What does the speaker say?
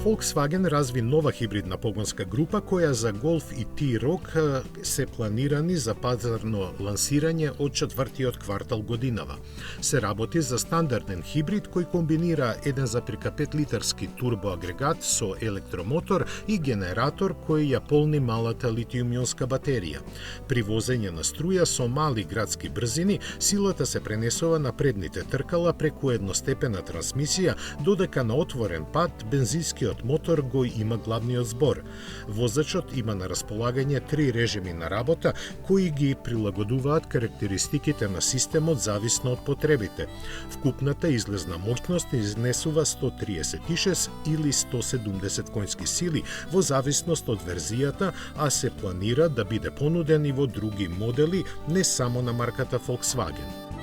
Volkswagen разви нова хибридна погонска група која за Golf и T-Roc се планирани за пазарно лансирање од четвртиот квартал годинава. Се работи за стандарден хибрид кој комбинира 1,5 литарски турбоагрегат со електромотор и генератор кој ја полни малата литиум-ионска батерија. При возење на струја со мали градски брзини, силата се пренесува на предните тркала преку едностепена трансмисија, додека на отворен пат бензинскиот мотор го има главниот збор. Возачот има на располагање 3 режими на работа кои ги прилагодуваат карактеристиките на системот зависно од потребите. Вкупната излезна моќност изнесува 136 или 170 конски сили во зависност од верзијата, а се планира да биде понуден и во други модели, не само на марката Volkswagen.